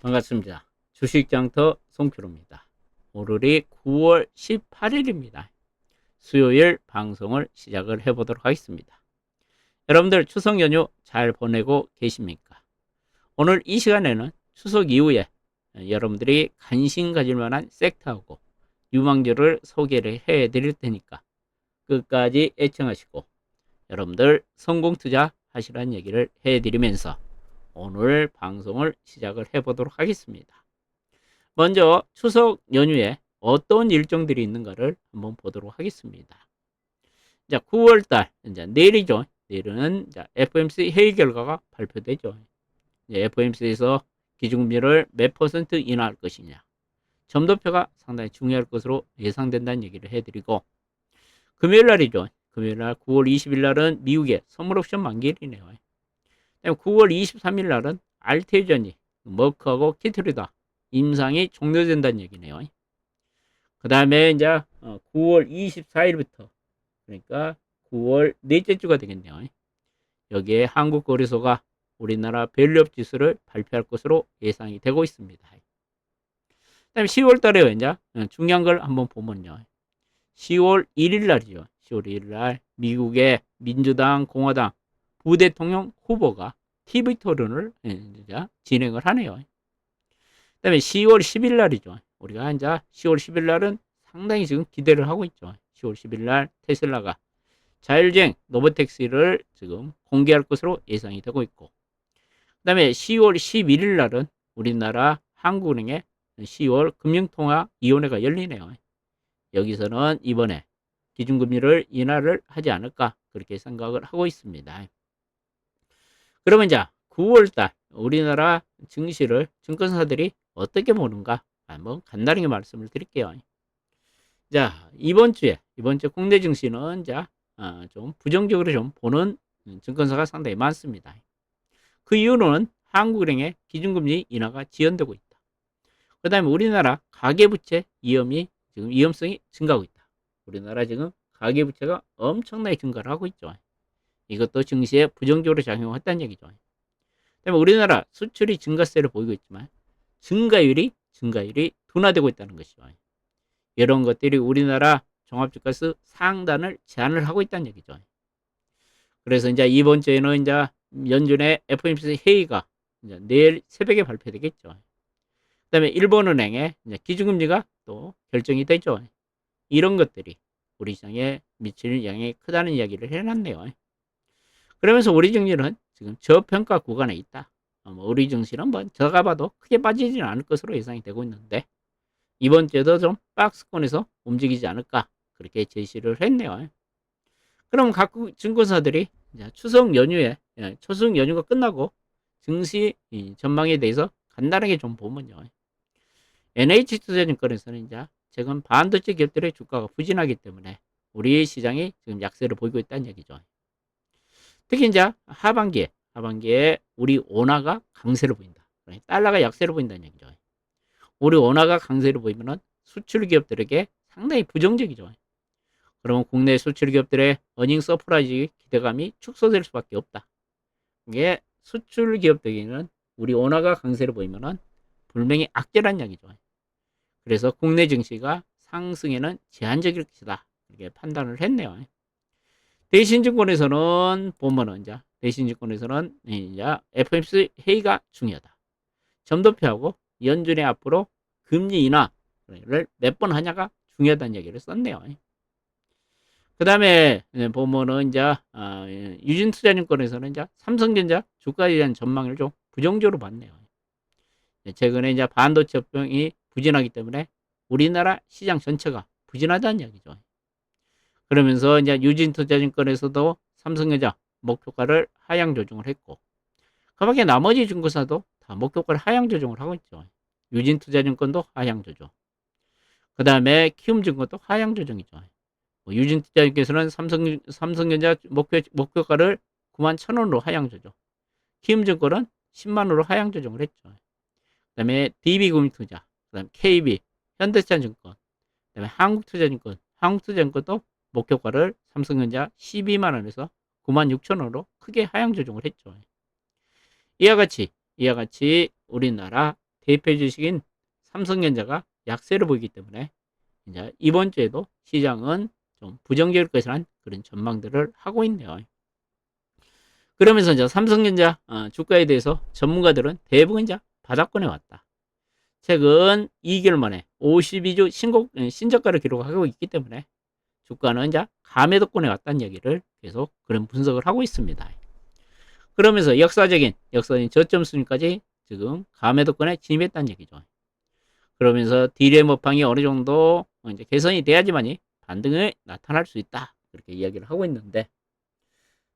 반갑습니다. 주식장터 송표로입니다. 오늘이 9월 18일입니다. 수요일 방송을 시작을 해보도록 하겠습니다. 여러분들 추석 연휴 잘 보내고 계십니까? 오늘 이 시간에는 추석 이후에 여러분들이 관심 가질 만한 섹터하고 유망주를 소개를 해드릴 테니까 끝까지 애청하시고 여러분들 성공 투자 하시라는 얘기를 해드리면서 오늘 방송을 시작을 해보도록 하겠습니다. 먼저 추석 연휴에 어떤 일정들이 있는가를 한번 보도록 하겠습니다. 자, 9월달 이제 내일이죠. 내일은 FOMC 회의 결과가 발표되죠. FOMC에서 기준금리를 몇 퍼센트 인하할 것이냐, 점도표가 상당히 중요할 것으로 예상된다는 얘기를 해드리고, 금요일 날이죠. 금요일 날 9월 20일 날은 미국의 선물 옵션 만기일이네요. 9월 23일 날은 알테전이 머크하고 키트리다 임상이 종료된다는 얘기네요. 그 다음에 이제 9월 24일부터 그러니까 9월 넷째 주가 되겠네요. 여기에 한국거래소가 우리나라 밸류업 지수를 발표할 것으로 예상이 되고 있습니다. 그다음에 10월 달에 이제 중요한 걸 한번 보면요. 10월 1일 날이죠. 10월 1일 날 미국의 민주당, 공화당 부대통령 후보가 TV 토론을 진행을 하네요. 그 다음에 10월 10일 날이죠. 우리가 이제 10월 10일 날은 상당히 지금 기대를 하고 있죠. 10월 10일 날 테슬라가 자율주행 로보택시를 지금 공개할 것으로 예상이 되고 있고, 그 다음에 10월 11일 날은 우리나라 한국은행의 10월 금융통화위원회가 열리네요. 여기서는 이번에 기준금리를 인하를 하지 않을까 그렇게 생각을 하고 있습니다. 그러면 이제 9월달 우리나라 증시를 증권사들이 어떻게 보는가 한번 간단하게 말씀을 드릴게요. 자, 이번 주 국내 증시는 좀 부정적으로 좀 보는 증권사가 상당히 많습니다. 그 이유는 한국은행의 기준금리 인하가 지연되고 있다. 그 다음에 우리나라 가계부채 위험성이 증가하고 있다. 우리나라 지금 가계부채가 엄청나게 증가를 하고 있죠. 이것도 증시에 부정적으로 작용했다는 얘기죠. 그다음에 우리나라 수출이 증가세를 보이고 있지만 증가율이 둔화되고 있다는 것이죠. 이런 것들이 우리나라 종합주가수 상단을 제한을 하고 있다는 얘기죠. 그래서 이제 이번 주에는 이제 연준의 FOMC 회의가 이제 내일 새벽에 발표되겠죠. 그다음에 일본은행의 기준금리가 또 결정이 되죠. 이런 것들이 우리 시장에 미치는 영향이 크다는 이야기를 해놨네요. 그러면서 우리 증시는 지금 저평가 구간에 있다. 우리 증시는 뭐 제가 봐도 크게 빠지지는 않을 것으로 예상이 되고 있는데 이번 주에도 좀 박스권에서 움직이지 않을까 그렇게 제시를 했네요. 그럼 각국 증권사들이 추석 연휴가 끝나고 증시 전망에 대해서 간단하게 좀 보면요. NH투자증권에서는 이제 최근 반도체 기업들의 주가가 부진하기 때문에 우리 시장이 지금 약세를 보이고 있다는 얘기죠. 특히 이제 하반기에 우리 원화가 강세를 보인다. 달러가 약세를 보인다는 얘기죠. 우리 원화가 강세를 보이면은 수출 기업들에게 상당히 부정적이죠. 그러면 국내 수출 기업들의 어닝 서프라이즈 기대감이 축소될 수밖에 없다. 이게 수출 기업들에게는 우리 원화가 강세를 보이면은 분명히 악재란 이야기죠. 그래서 국내 증시가 상승에는 제한적일 것이다. 이렇게 판단을 했네요. 대신증권에서는 보면은 대신증권에서는 이제 FOMC 회의가 중요하다. 점도표하고 연준의 앞으로 금리 인하를 몇 번 하냐가 중요하다는 얘기를 썼네요. 그 다음에 보면은 유진투자증권에서는 삼성전자 주가에 대한 전망을 좀 부정적으로 봤네요. 최근에 반도체 업종이 부진하기 때문에 우리나라 시장 전체가 부진하다는 이야기죠. 그러면서 유진투자증권에서도 삼성전자 목표가를 하향 조정을 했고, 그밖에 나머지 증권사도 다 목표가를 하향 조정을 하고 있죠. 유진투자증권도 하향 조정. 그 다음에 키움증권도 하향 조정이죠. 유진투자증권에서는 삼성전자 목표가를 91,000원으로 하향 조정. 키움증권은 10만원으로 하향 조정을 했죠. 그 다음에 DB금융투자, 그 다음에 KB, 현대차증권, 그 다음에 한국투자증권도 목표가를 삼성전자 12만원에서 96,000원으로 크게 하향 조정을 했죠. 이와 같이 우리나라 대표 주식인 삼성전자가 약세를 보이기 때문에 이제 이번 주에도 시장은 좀 부정적일 것이라는 그런 전망들을 하고 있네요. 그러면서 이제 삼성전자 주가에 대해서 전문가들은 대부분 이제 바닥권에 왔다. 최근 2개월 만에 52주 신저가를 기록하고 있기 때문에 주가는 이제 가매도권에 왔다는 얘기를 계속 그런 분석을 하고 있습니다. 그러면서 역사적인 저점 수준까지 지금 가매도권에 진입했다는 얘기죠. 그러면서 디램 업황이 어느 정도 이제 개선이 돼야지만이 반등이 나타날 수 있다. 그렇게 이야기를 하고 있는데,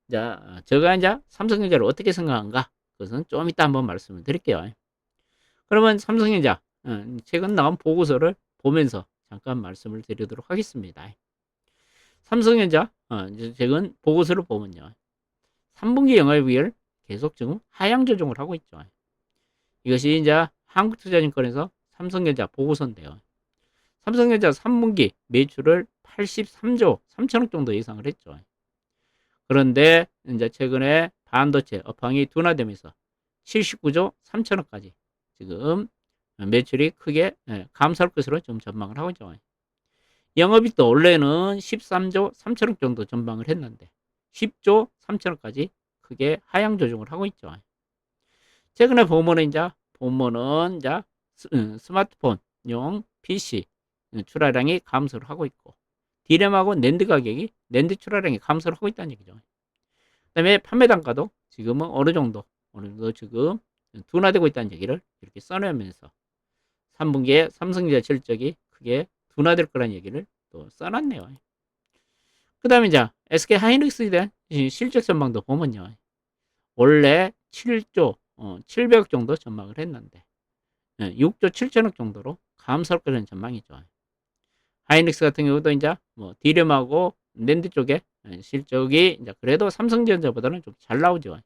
자, 제가 이제 삼성전자를 어떻게 생각한가? 그것은 좀 이따 한번 말씀을 드릴게요. 그러면 삼성전자, 최근 나온 보고서를 보면서 잠깐 말씀을 드리도록 하겠습니다. 삼성전자, 이제 최근 보고서를 보면요. 3분기 영업이익을 계속 지금 하향 조정을 하고 있죠. 이것이 이제 한국투자증권에서 삼성전자 보고서인데요. 삼성전자 3분기 매출을 83조 3천억 정도 예상을 했죠. 그런데 이제 최근에 반도체 업황이 둔화되면서 79조 3천억까지 지금 매출이 크게 감소할 것으로 좀 전망을 하고 있죠. 영업이익도 원래는 13조 3천억 정도 전망을 했는데 10조 3천억까지 크게 하향 조정을 하고 있죠. 최근에 보면은 이제 스마트폰용 PC 출하량이 감소를 하고 있고 디램하고 낸드 가격이 낸드 출하량이 감소를 하고 있다는 얘기죠. 그다음에 판매 단가도 지금은 어느 정도 지금 둔화되고 있다는 얘기를 이렇게 써내면서 3분기에 삼성전자 실적이 크게 둔화될 거라는 얘기를 또 써놨네요. 그 다음에 이제 SK 하이닉스에 대한 실적 전망도 보면요. 원래 7조 700억 정도 전망을 했는데 6조 7천억 정도로 감소할 거라는 전망이죠. 하이닉스 같은 경우도 이제 뭐 디램하고 낸드 쪽에 실적이 이제 그래도 삼성전자보다는 좀 잘 나오죠.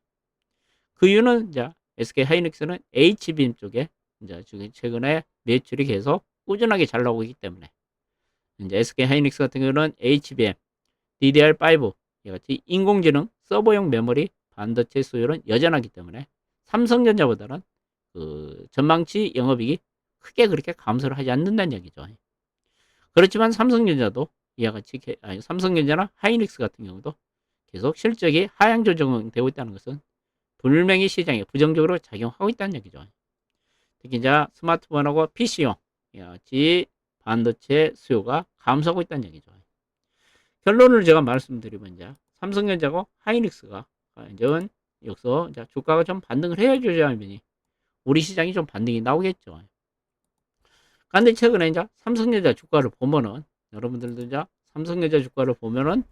그 이유는 이제 SK 하이닉스는 HBM 쪽에 이제 최근에 매출이 계속 꾸준하게 잘 나오고 있기 때문에 이제 SK 하이닉스 같은 경우는 HBM, DDR5 같이 인공지능 서버용 메모리 반도체 수요는 여전하기 때문에 삼성전자보다는 그 전망치 영업이익이 크게 그렇게 감소를 하지 않는다는 얘기죠. 그렇지만 삼성전자도 이와 같이 삼성전자나 하이닉스 같은 경우도 계속 실적이 하향 조정되고 있다는 것은 분명히 시장에 부정적으로 작용하고 있다는 얘기죠. 특히 이제 스마트폰하고 PC용 같이 반도체 수요가 감소하고 있다는 얘기죠. 결론을 제가 말씀드리면 이제 삼성전자고 하이닉스가 이제 여기서 이제 주가가 좀 반등을 해줘야지 우리 시장이 좀 반등이 나오겠죠. 그런데 최근에 이제 삼성전자 주가를 보면은 여러분들도 이제 삼성전자 주가를 보면은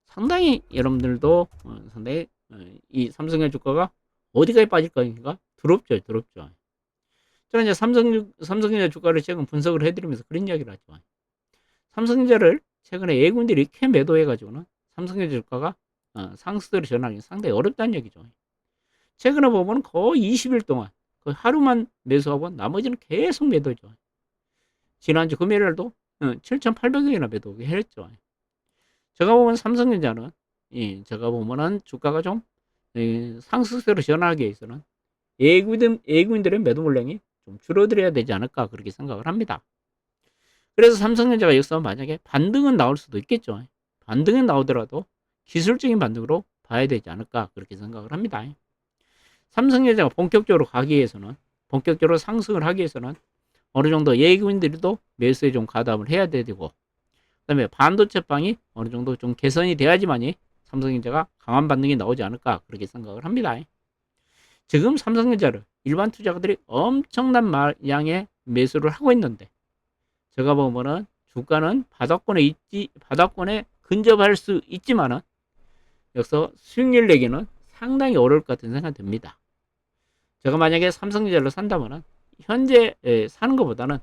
상당히 여러분들도 상당히 이 삼성전자 주가가 어디까지 빠질 것인가 두렵죠. 저는 이제 삼성전자 주가를 최근 분석을 해드리면서 그런 이야기를 하죠. 삼성전자를 최근에 외국인들이 이렇게 매도해가지고는 삼성전자 주가가 상승세로 전환하기 상당히 어렵다는 얘기죠. 최근에 보면 거의 20일 동안 거의 하루만 매수하고 나머지는 계속 매도죠. 지난주 금요일날도 7,800원이나 매도하게 했죠. 제가 보면 삼성전자는 제가 보면은 주가가 좀 상승세로 전환하기 위해서는 외국인들의 매도 물량이 좀 줄어들어야 되지 않을까 그렇게 생각을 합니다. 그래서 삼성전자가 여기서 만약에 반등은 나올 수도 있겠죠. 반등은 나오더라도 기술적인 반등으로 봐야 되지 않을까 그렇게 생각을 합니다. 삼성전자가 본격적으로 상승을 하기 위해서는 어느 정도 외국인들도 매수에 좀 가담을 해야 되고 그다음에 반도체방이 어느 정도 좀 개선이 돼야지만이 삼성전자가 강한 반등이 나오지 않을까 그렇게 생각을 합니다. 지금 삼성전자를 일반 투자가들이 엄청난 양의 매수를 하고 있는데 제가 보면은 주가는 바닥권에 근접할 수 있지만은 여기서 수익률 내기는 상당히 어려울 것 같은 생각이 듭니다. 제가 만약에 삼성전자를 산다면은 현재 사는 것보다는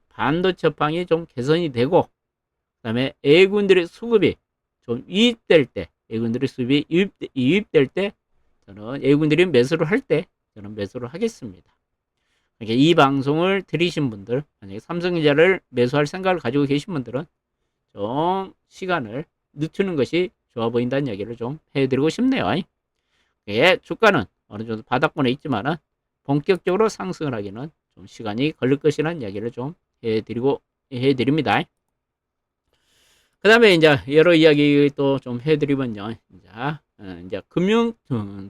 반도체 업황이 좀 개선이 되고 그다음에 외국인들의 수급이 좀 외국인들의 수입이 유입될 때 저는 외국인들이 매수를 할 때 저는 매수를 하겠습니다. 그러니까 이 방송을 들으신 분들 만약에 삼성전자를 매수할 생각을 가지고 계신 분들은 좀 시간을 늦추는 것이 좋아 보인다는 얘기를 좀 해드리고 싶네요. 예, 주가는 어느 정도 바닥권에 있지만은 본격적으로 상승을 하기는 좀 시간이 걸릴 것이라는 이야기를 좀 해드립니다. 그 다음에 이제 여러 이야기 또 좀 해드리면요. 이제 금융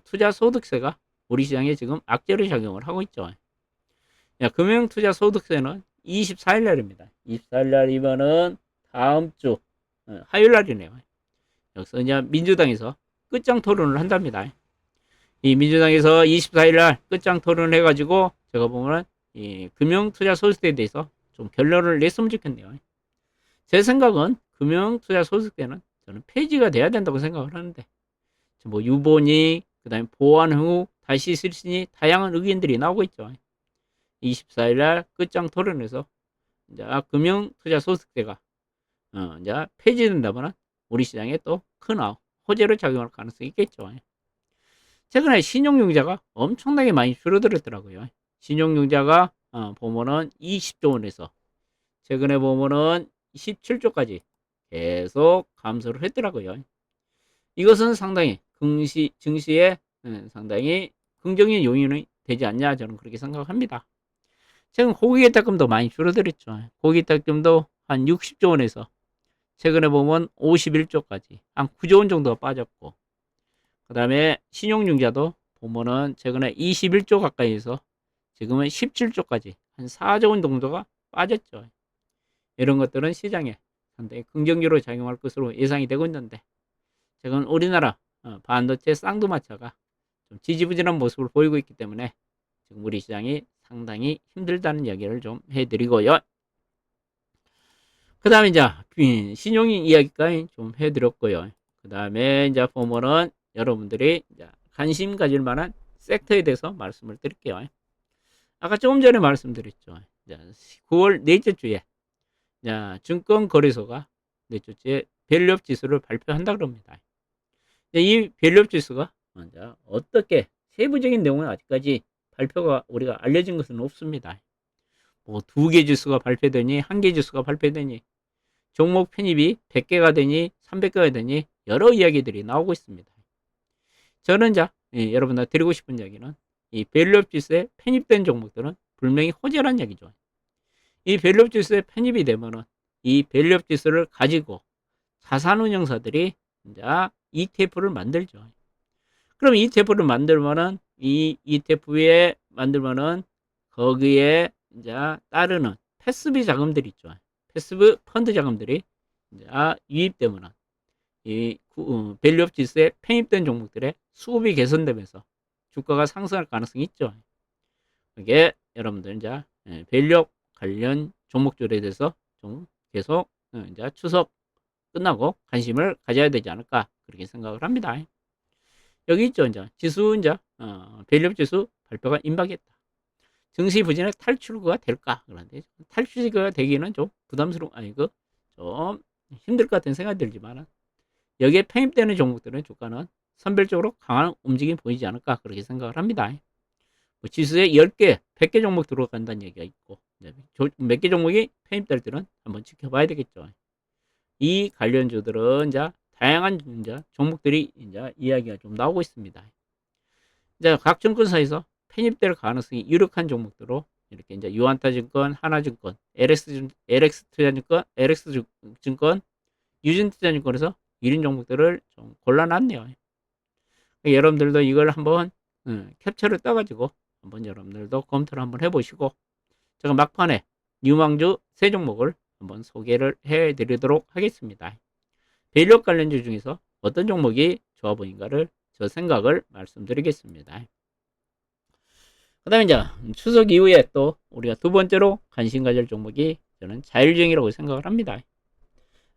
투자 소득세가 우리 시장에 지금 악재로 작용을 하고 있죠. 금융 투자 소득세는 24일 날입니다. 24일 날이면은 다음 주 화요일 날이네요. 여기서 이제 민주당에서 끝장 토론을 한답니다. 이 민주당에서 24일 날 끝장 토론을 해가지고 제가 보면 이 금융 투자 소득세에 대해서 좀 결론을 냈으면 좋겠네요. 제 생각은 금융 투자 소득세는 저는 폐지가 돼야 된다고 생각을 하는데 뭐 유보니 그다음에 보완 후 다시 실시니 다양한 의견들이 나오고 있죠. 24일 날 끝장 토론에서 이제 금융 투자 소득세가 이제 폐지된다면 우리 시장에 또 큰 호재로 작용할 가능성이 있겠죠. 최근에 신용융자가 엄청나게 많이 줄어들었더라고요. 신용융자가 보면은 20조 원에서 최근에 보면은 17조까지 계속 감소를 했더라고요. 이것은 상당히 증시에 상당히 긍정의 요인이 되지 않냐 저는 그렇게 생각합니다. 최근 고객예탁금도 많이 줄어들었죠. 고객예탁금도 한 60조 원에서 최근에 보면 51조까지 한 9조 원 정도가 빠졌고, 그 다음에 신용융자도 보면은 최근에 21조 가까이에서 지금은 17조까지 한 4조 원 정도가 빠졌죠. 이런 것들은 시장에 상당히 긍정적으로 작용할 것으로 예상이 되고 있는데, 최근 우리나라 반도체 쌍두마차가 좀 지지부진한 모습을 보이고 있기 때문에 지금 우리 시장이 상당히 힘들다는 이야기를 좀 해드리고요. 그 다음에 이제 신용이 이야기까지 좀 해드렸고요. 그 다음에 이제 보면은 여러분들이 이제 관심 가질 만한 섹터에 대해서 말씀을 드릴게요. 아까 조금 전에 말씀드렸죠. 9월 넷째 주에 증권거래소가 넷째 주에 밸류업 지수를 발표한다 그럽니다. 이 밸류업 지수가 어떻게 세부적인 내용은 아직까지 발표가 우리가 알려진 것은 없습니다. 뭐 2개 지수가 발표되니 1개 지수가 발표되니 종목 편입이 100개가 되니 300개가 되니 여러 이야기들이 나오고 있습니다. 저는 여러분들 드리고 싶은 이야기는 이 밸류업 지수에 편입된 종목들은 분명히 호재란 얘기죠. 이 밸류업 지수에 편입이 되면은 이 밸류업 지수를 가지고 자산운용사들이 이제 ETF를 만들죠. 그럼 ETF를 만들면은 이 ETF에 만들면은 거기에 이제 따르는 패시브 자금들이 있죠. 패시브 펀드 자금들이 이제 유입되면은 이 밸류업 지수에 편입된 종목들의 수급이 개선되면서 주가가 상승할 가능성이 있죠. 이게 여러분들 이제 밸류업 관련 종목들에 대해서 좀 계속 이제 추석 끝나고 관심을 가져야 되지 않을까 그렇게 생각을 합니다. 여기 있죠. 이제 지수 이제 밸류업 지수 발표가 임박했다. 증시 부진의 탈출구가 될까? 그런데 탈출구가 되기는 좀 좀 힘들 것 같은 생각이 들지만 여기에 편입되는 종목들은 주가는 선별적으로 강한 움직임이 보이지 않을까 그렇게 생각을 합니다. 뭐 지수에 10개, 100개 종목 들어간다는 얘기가 있고 몇 개 종목이 편입될 때는 한번 지켜봐야 되겠죠. 이 관련주들은 이제 다양한 종목들이 이제 이야기가 좀 나오고 있습니다. 이제 각 증권사에서 편입될 가능성이 유력한 종목들로 이렇게 이제 유한타증권, 하나증권, LX증권, 유진투자증권에서 1인 종목들을 좀 골라놨네요. 여러분들도 이걸 한번 캡처를 떠가지고 한번 여러분들도 검토를 한번 해보시고 제가 막판에 유망주 3종목을 한번 소개를 해드리도록 하겠습니다. 밸류업 관련주 중에서 어떤 종목이 좋아 보인가를 저 생각을 말씀드리겠습니다. 그 다음에 이제 추석 이후에 또 우리가 두 번째로 관심 가질 종목이 저는 자율주행이라고 생각을 합니다.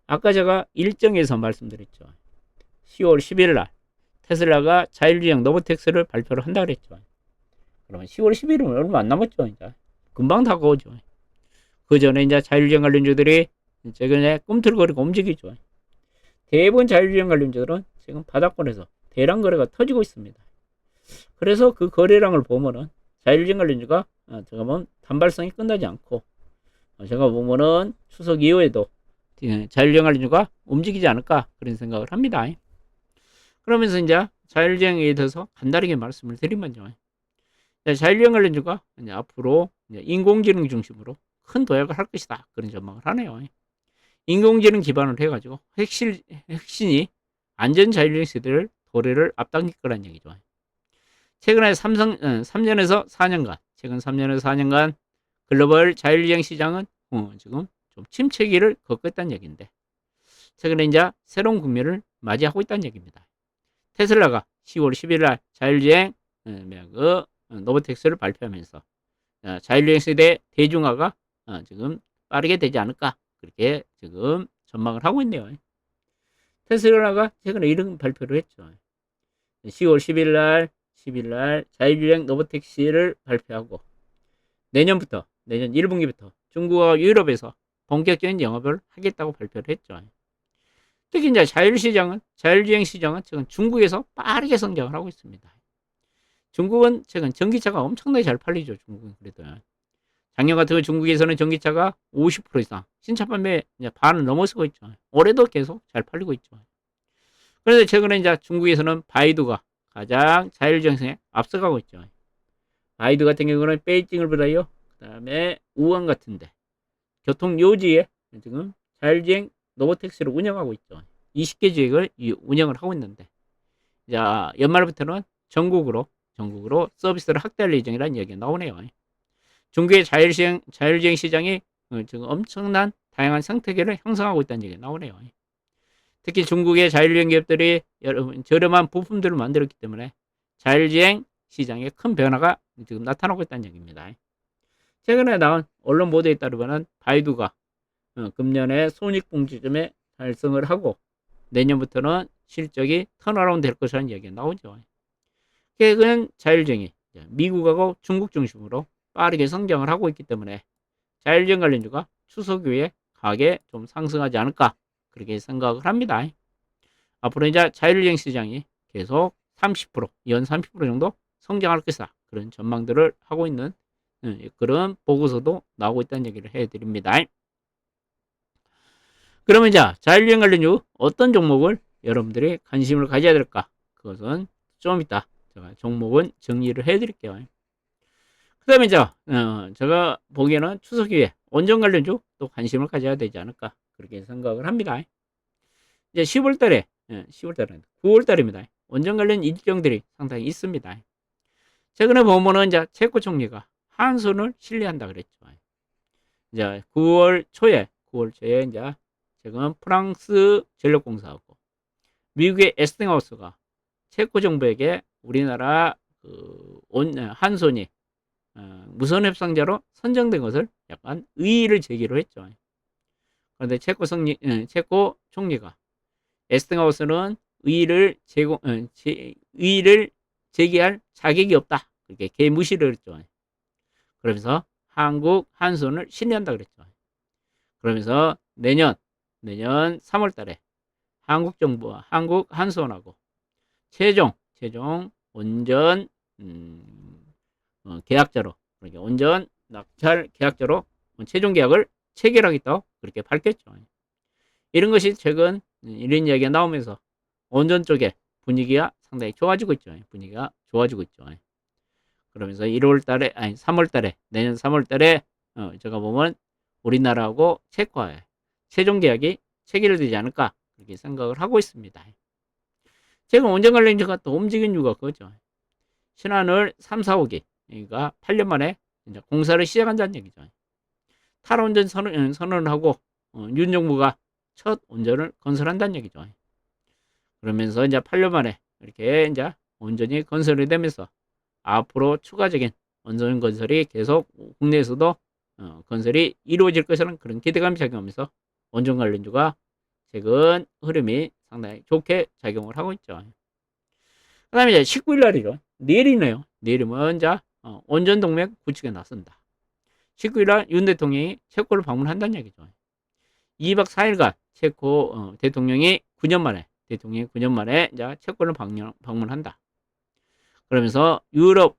아까 제가 일정에서 말씀드렸죠. 10월 11일 날 테슬라가 자율주행 로보택스를 발표를 한다 그랬죠. 그러면 10월 11일은 얼마 안 남았죠. 이제 금방 다가오죠. 그 전에 이제 자율주행 관련주들이 최근에 꿈틀거리고 움직이죠. 대부분 자율주행 관련주들은 지금 바닥권에서 대량 거래가 터지고 있습니다. 그래서 그 거래량을 보면은 자율주행 관련주가 제가 보면 단발성이 끝나지 않고 제가 보면은 추석 이후에도 자율주행 관련주가 움직이지 않을까 그런 생각을 합니다. 그러면서 이제 자율주행에 대해서 간단하게 말씀을 드리면요. 자율주행 관련주가 이제 앞으로 이제 인공지능 중심으로 큰 도약을 할 것이다. 그런 전망을 하네요. 인공지능 기반으로 해가지고 핵심이 안전 자율주행 세대를 도래를 앞당길 거란 얘기죠. 최근에 3년에서 4년간, 최근 3년에서 4년간 글로벌 자율주행 시장은 지금 좀 침체기를 겪고 있다는 얘기인데, 최근에 이제 새로운 국면을 맞이하고 있다는 얘기입니다. 테슬라가 10월 10일 날 자율주행 로보택시를 발표하면서 자율주행 세대 대중화가 지금 빠르게 되지 않을까, 그렇게 지금 전망을 하고 있네요. 테슬라가 최근에 이런 발표를 했죠. 10월 10일 날 자율주행 로보택시를 발표하고 내년부터, 내년 1분기부터 중국과 유럽에서 본격적인 영업을 하겠다고 발표를 했죠. 특히 이제 자율주행 시장은 지금 중국에서 빠르게 성장을 하고 있습니다. 중국은 최근 전기차가 엄청나게 잘 팔리죠. 중국은 그래도. 작년 같은 경우 중국에서는 전기차가 50% 이상 신차 판매 이제 반을 넘어서고 있죠. 올해도 계속 잘 팔리고 있죠. 그런데 최근에 이제 중국에서는 바이두가 가장 자율주행에 앞서가고 있죠. 바이두 같은 경우는 베이징을 보다요. 그 다음에 우한 같은데 교통 요지에 지금 자율주행 로보택시를 운영하고 있죠. 20개 지역을 운영을 하고 있는데, 자, 연말부터는 전국으로 서비스를 확대할 예정이라는 얘기가 나오네요. 중국의 자율주행 시장이 지금 엄청난 다양한 생태계를 형성하고 있다는 얘기가 나오네요. 특히 중국의 자율주행 기업들이 저렴한 부품들을 만들었기 때문에 자율주행 시장에 큰 변화가 지금 나타나고 있다는 얘기입니다. 최근에 나온 언론 보도에 따르면 바이두가 금년에 손익분기점에 달성을 하고 내년부터는 실적이 턴어라운드 될 것이라는 얘기가 나오죠. 최근 자율주행이 미국하고 중국 중심으로 빠르게 성장을 하고 있기 때문에 자율주행 관련주가 추석 이후에 가게 좀 상승하지 않을까, 그렇게 생각을 합니다. 앞으로 이제 자율주행 시장이 계속 30%, 연 30% 정도 성장할 것이다, 그런 전망들을 하고 있는 그런 보고서도 나오고 있다는 얘기를 해드립니다. 그러면 자, 자율주행 관련주 어떤 종목을 여러분들이 관심을 가져야 될까? 그것은 좀 이따 제가 종목은 정리를 해드릴게요. 그 다음에 제가 보기에는 추석 이후에 원전 관련주 또 관심을 가져야 되지 않을까, 그렇게 생각을 합니다. 이제 10월 달에, 10월 달에, 9월 달입니다. 원전 관련 일정들이 상당히 있습니다. 최근에 보면은 이제 체코 총리가 한손을 신뢰한다 그랬죠. 이제 9월 초에 이제 지금 프랑스 전력공사하고 미국의 에스팅하우스가 체코 정부에게 우리나라 한손이 무선 협상자로 선정된 것을 약간 의의를 제기로 했죠. 그런데 체코 총리가 에스팅하우스는 의의를 제기할 자격이 없다, 그렇게 개무시를 했죠. 그러면서 한국 한손을 신뢰한다 그랬죠. 그러면서 내년 3월 달에 한국 정부와 한국 한수원하고 최종 온전 계약자로, 그러니까 온전 낙찰 계약자로 최종 계약을 체결하겠다고 그렇게 밝혔죠. 이런 것이 최근 이런 이야기가 나오면서 온전 쪽에 분위기가 상당히 좋아지고 있죠. 분위기가 좋아지고 있죠. 그러면서 3월 달에, 내년 3월 달에 제가 보면 우리나라하고 체코와의 최종 계약이 체결되지 않을까, 그렇게 생각을 하고 있습니다. 제가 원전 관련주가 또 움직인 이유가 그거죠. 신한을 3, 4호기, 그러니까 8년 만에 이제 공사를 시작한다는 얘기죠. 탈원전 선언을 하고 윤 정부가 첫 원전을 건설한다는 얘기죠. 그러면서 이제 8년 만에 이렇게 이제 원전이 건설이 되면서 앞으로 추가적인 원전 건설이 계속 국내에서도 건설이 이루어질 것이라는 그런 기대감이 작용하면서 원전 관련주가 최근 흐름이 상당히 좋게 작용을 하고 있죠. 그 다음에 이제 19일 날이죠. 내일이네요. 내일이면 이제 원전 동맹 구축에 나선다. 19일 날 윤 대통령이 체코를 방문한다는 얘기죠. 2박 4일간 체코 대통령이 9년 만에 이제 체코를 방문한다. 그러면서 유럽의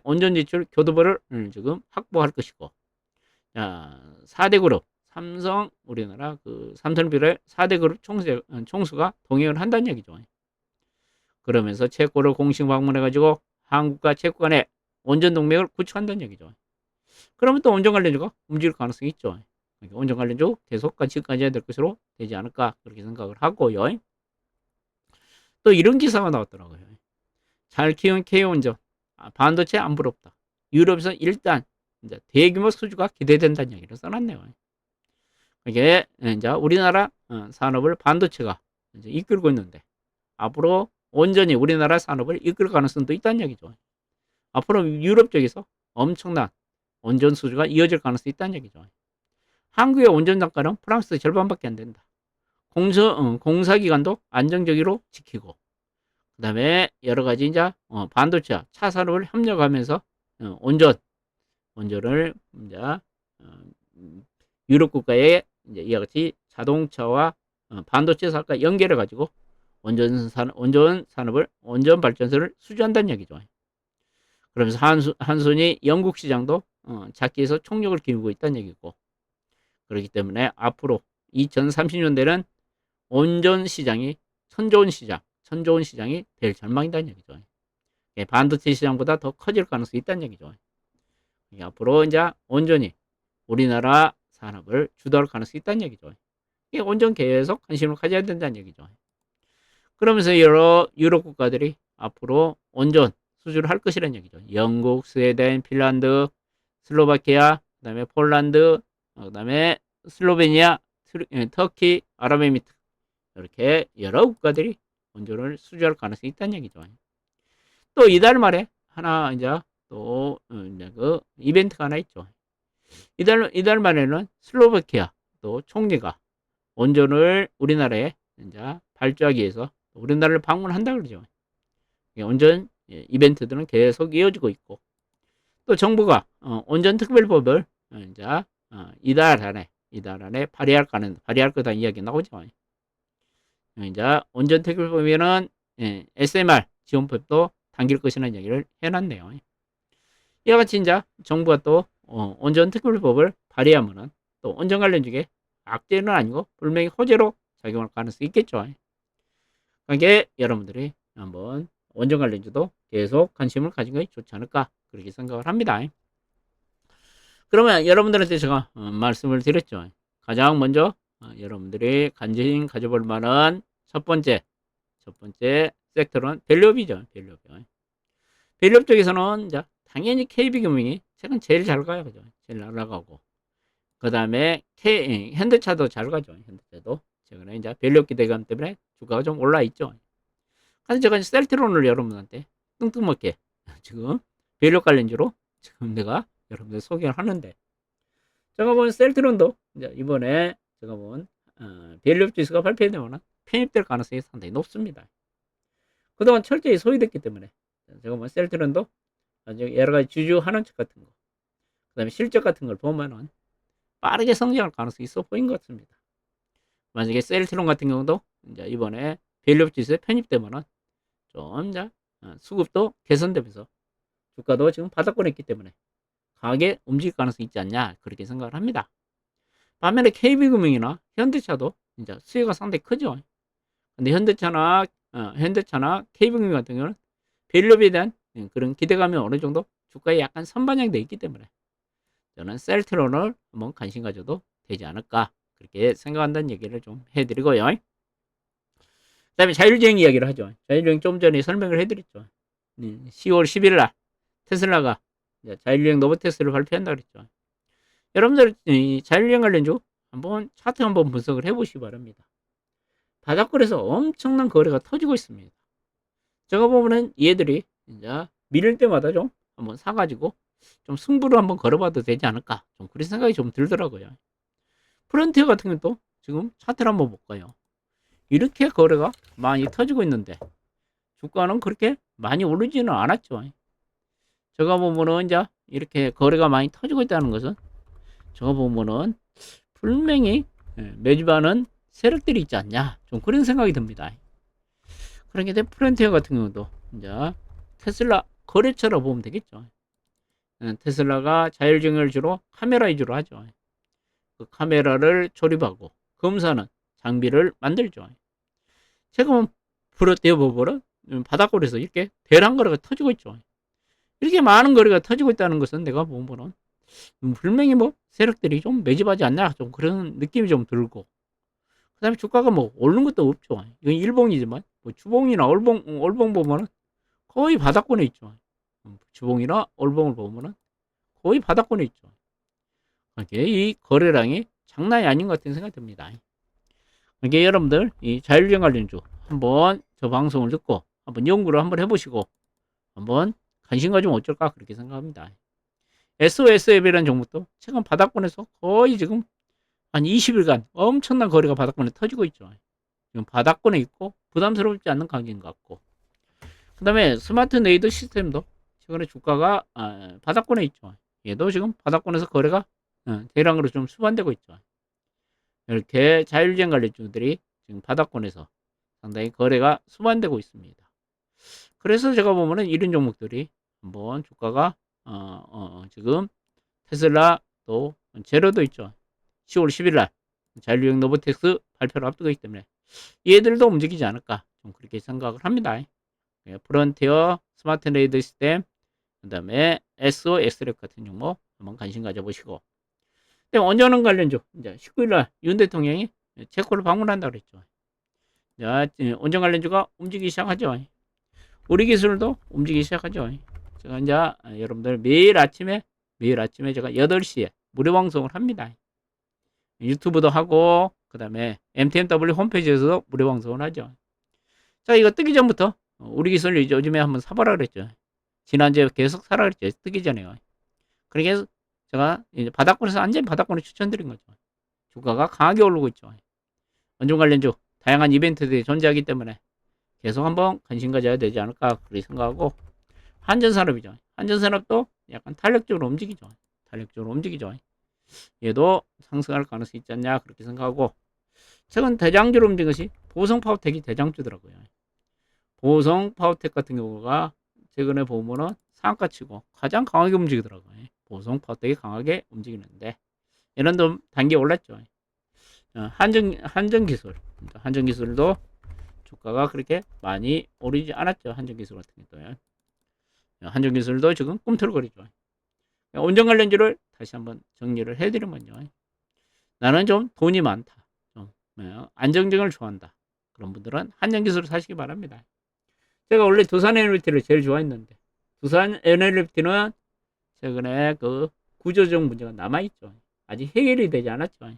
원전 지출 교두보를 지금 확보할 것이고, 자, 4대 그룹, 우리나라 삼성비를 4대 그룹 총수가 동행을 한다는 얘기죠. 그러면서 체코를 공식 방문해가지고 한국과 체코 간에 원전 동맹을 구축한다는 얘기죠. 그러면 또 원전 관련주가 움직일 가능성이 있죠. 그러니까 원전 관련주 계속 같이 가져야 될 것으로 되지 않을까 그렇게 생각을 하고요. 또 이런 기사가 나왔더라고요. 잘 키운 K원전 반도체 안 부럽다. 유럽에서 일단 이제 대규모 수주가 기대된다는 얘기를 써놨네요. 이게 이제 우리나라 산업을 반도체가 이제 이끌고 있는데 앞으로 온전히 우리나라 산업을 이끌 가능성도 있다는 얘기죠. 앞으로 유럽 쪽에서 엄청난 원전 수주가 이어질 가능성이 있다는 얘기죠. 한국의 원전 단가는 프랑스 절반밖에 안 된다. 공사 기간도 안정적으로 지키고, 그 다음에 여러 가지 이제 반도체 차 산업을 협력하면서 원전을 이제 유럽 국가에 이제 이와 같이 자동차와 반도체 산업과 연결해 가지고 원전 산업을 원전 발전소를 수주한다는 얘기죠. 그러면서 한손이 영국 시장도 잡기에서 총력을 기울이고 있다는 얘기고, 그렇기 때문에 앞으로 2030년대는 원전 시장이 천조원 시장이 될 전망이라는 얘기죠. 반도체 시장보다 더 커질 가능성이 있다는 얘기죠. 앞으로 이제 온전히 우리나라 산업을 주도할 가능성이 있다는 얘기죠. 온전 계속 관심을 가져야 된다는 얘기죠. 그러면서 여러 유럽 국가들이 앞으로 온전 수주를 할 것이라는 얘기죠. 영국, 스웨덴, 핀란드, 슬로바키아, 그 다음에 폴란드, 그 다음에 슬로베니아, 터키, 아랍에미리트, 이렇게 여러 국가들이 원전을 수주할 가능성이 있다는 얘기죠. 또 이달 말에 하나 이제 또 이제 그 이벤트가 하나 있죠. 이달 말에는 슬로바키아 또 총리가 원전을 우리나라에 이제 발주하기 위해서 우리나라를 방문한다 그러죠. 원전 이벤트들은 계속 이어지고 있고, 또 정부가 원전 특별법을 이제 이달 안에 발의할 거다 이야기 나오죠. 이제 원전 특별법에는 SMR 지원법도 당길 것이라는 얘기를 해놨네요. 이와 같이 이제 정부가 또 원전 특별법을 발의하면은 또 원전 관련주에 악재는 아니고 분명히 호재로 작용할 가능성이 있겠죠. 그러니까 여러분들이 한번 원전 관련주도 계속 관심을 가진 것이 좋지 않을까 그렇게 생각을 합니다. 그러면 여러분들한테 제가 말씀을 드렸죠. 가장 먼저 여러분들이 관심 가져볼 만한 첫 번째 섹터는 밸류업이죠. 밸류업 쪽에서는 이제 당연히 KB금융이 최근 제일 잘 가요. 그죠? 제일 날아가고, 그 다음에 현대차도 잘 가죠. 현대차도 최근에 이제 밸류업 기대감 때문에 주가가 좀 올라 있죠. 그래서 제가 셀트론을 여러분한테 뚱뚱먹게 지금 밸류업 관련주로 지금 내가 여러분들 소개를 하는데, 제가 본 셀트론도 이제 이번에 제가 본 밸류업 지수가 발표되면 편입될 가능성이 상당히 높습니다. 그동안 철저히 소외됐기 때문에 제가 본 셀트론도 여러 가지 주주환원 책 같은 거, 그 다음에 실적 같은 걸 보면은 빠르게 성장할 가능성이 있어 보인 것 같습니다. 만약에 셀트론 같은 경우도 이제 이번에 밸류업 지수에 편입되면은 좀 이제 수급도 개선되면서 주가도 지금 바닥권에 있기 때문에 강하게 움직일 가능성이 있지 않냐 그렇게 생각을 합니다. 반면에 KB금융이나 현대차도 이제 수혜가 상당히 크죠. 근데 현대차나 KB금융 같은 경우는 밸류업에 대한 그런 기대감이 어느 정도 주가에 약간 선반영돼 있기 때문에 저는 셀트론을 한번 관심 가져도 되지 않을까 그렇게 생각한다는 얘기를 좀 해드리고요. 그 다음에 자율주행 이야기를 하죠. 자율주행 좀 전에 설명을 해드렸죠. 10월 10일 날 테슬라가 자율주행 로보텍스를 발표한다 그랬죠. 여러분들 이 자율주행 관련주 한번 차트 한번 분석을 해보시기 바랍니다. 바닥권에서 엄청난 거래가 터지고 있습니다. 제가 보면은 얘들이 이제 밀릴 때마다 좀 한번 사가지고 좀 승부를 한번 걸어봐도 되지 않을까 좀 그런 생각이 좀 들더라고요. 프론티어 같은 것도 지금 차트를 한번 볼까요? 이렇게 거래가 많이 터지고 있는데 주가는 그렇게 많이 오르지는 않았죠. 제가 보면은 이제 이렇게 거래가 많이 터지고 있다는 것은 제가 보면은 분명히 매집하는 세력들이 있지 않냐 좀 그런 생각이 듭니다. 그러니까 프론티어 같은 경우도 이제 테슬라 거래처로 보면 되겠죠. 테슬라가 자율주행을 주로 카메라 위주로 하죠. 그 카메라를 조립하고 검사하는 장비를 만들죠. 제가 프론티어 부분은 바닥권에서 이렇게 대량 거래가 터지고 있죠. 이렇게 많은 거래가 터지고 있다는 것은 내가 보면은 분명히 뭐 세력들이 좀 매집하지 않나 좀 그런 느낌이 좀 들고 그다음에 주가가 뭐 오르는 것도 없죠. 이건 일봉이지만 뭐 주봉이나 월봉 보면은 거의 바닥권에 있죠. 주봉이나 월봉을 보면은 거의 바닥권에 있죠. 이게 이 거래량이 장난이 아닌 것 같은 생각이 듭니다. 이게 여러분들 이 자율주행 관련주 한번 저 방송을 듣고 한번 연구를 한번 해보시고 한번 관심 가지면 어쩔까 그렇게 생각합니다. SOSF이라는 종목도 최근 바닥권에서 거의 지금 한 20일간 엄청난 거래가 바닥권에 터지고 있죠. 지금 바닥권에 있고 부담스럽지 않는 가격인 것 같고 그 다음에 스마트 네이드 시스템도 최근에 주가가 바닥권에 있죠. 얘도 지금 바닥권에서 거래가 대량으로 좀 수반되고 있죠. 이렇게 자율주행 관련주들이 지금 바닥권에서 상당히 거래가 수반되고 있습니다. 그래서 제가 보면은 이런 종목들이 한번 주가가 지금 테슬라 또 제로도 있죠. 10월 10일 날 자율주행 로보텍스 발표를 앞두고 있기 때문에 얘들도 움직이지 않을까 좀 그렇게 생각을 합니다. 프론티어, 스마트 레이더 시스템, 그 다음에 SOX랩 같은 종목 한번 관심 가져보시고 원전원 관련주 이제 19일 날 윤 대통령이 체코를 방문한다고 그랬죠. 자, 원전 관련주가 움직이기 시작하죠. 우리 기술도 움직이기 시작하죠. 제가 이제 여러분들 매일 아침에 제가 8시에 무료 방송을 합니다. 유튜브도 하고 그 다음에 MTMW 홈페이지에서도 무료 방송을 하죠. 자, 이거 뜨기 전부터 우리 기술 요즘에 한번 사보라 그랬죠. 지난주에 계속 사라 그랬죠. 뜨기 전에요. 그러니까 제가 이제 바닥권에서 완전 바닥권을 추천드린 거죠. 주가가 강하게 오르고 있죠. 원전 관련주 다양한 이벤트들이 존재하기 때문에 계속 한번 관심 가져야 되지 않을까 그렇게 생각하고 한전산업이죠. 한전산업도 약간 탄력적으로 움직이죠. 얘도 상승할 가능성이 있지 않냐 그렇게 생각하고 최근 대장주로 움직인 것이 보성파워텍이 대장주더라고요. 보성파워텍 같은 경우가 최근에 보면은 상한가치고 가장 강하게 움직이더라고요. 보성파워텍이 강하게 움직이는데 얘는 좀 단계 올랐죠. 한전기술도 주가가 그렇게 많이 오르지 않았죠. 한전기술 같은 경우도 한전기술도 지금 꿈틀거리죠. 원전 관련주를 다시 한번 정리를 해드리면요. 나는 좀 돈이 많다. 좀 안정적을 좋아한다. 그런 분들은 한전기술을 사시기 바랍니다. 제가 원래 두산 에너비티를 제일 좋아했는데 두산 에너비티는 최근에 그 구조적 문제가 남아있죠. 아직 해결이 되지 않았죠.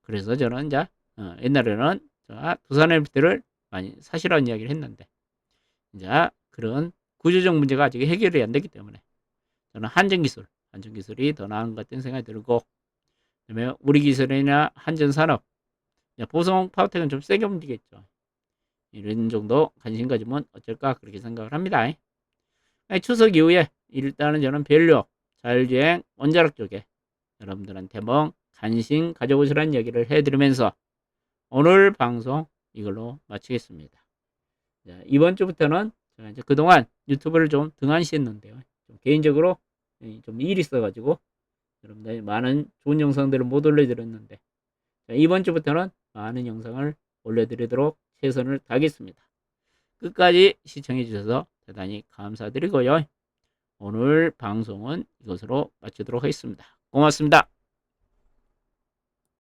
그래서 저는 이제 옛날에는 두산 에너비티를 많이 사시라는 이야기를 했는데 이제 그런 구조적 문제가 아직 해결이 안 되기 때문에 저는 한전기술이 더 나은 것 같은 생각이 들고 그다음에 우리 기술이나 한전산업 보성 파워텍은 좀 세게 움직였죠. 이런 정도 관심 가지면 어쩔까 그렇게 생각을 합니다. 추석 이후에 일단은 저는 밸류 자율주행 원자력 쪽에 여러분들한테 뭐 관심 가져보시라는 얘기를 해드리면서 오늘 방송 이걸로 마치겠습니다. 자, 이번 주부터는 제가 이제 그동안 유튜브를 좀 등한시했는데요. 좀 개인적으로 좀 일이 있어가지고 여러분들 많은 좋은 영상들을 못 올려드렸는데 자, 이번 주부터는 많은 영상을 올려드리도록 최선을 다하겠습니다. 끝까지 시청해 주셔서 대단히 감사드리고요. 오늘 방송은 이것으로 마치도록 하겠습니다. 고맙습니다.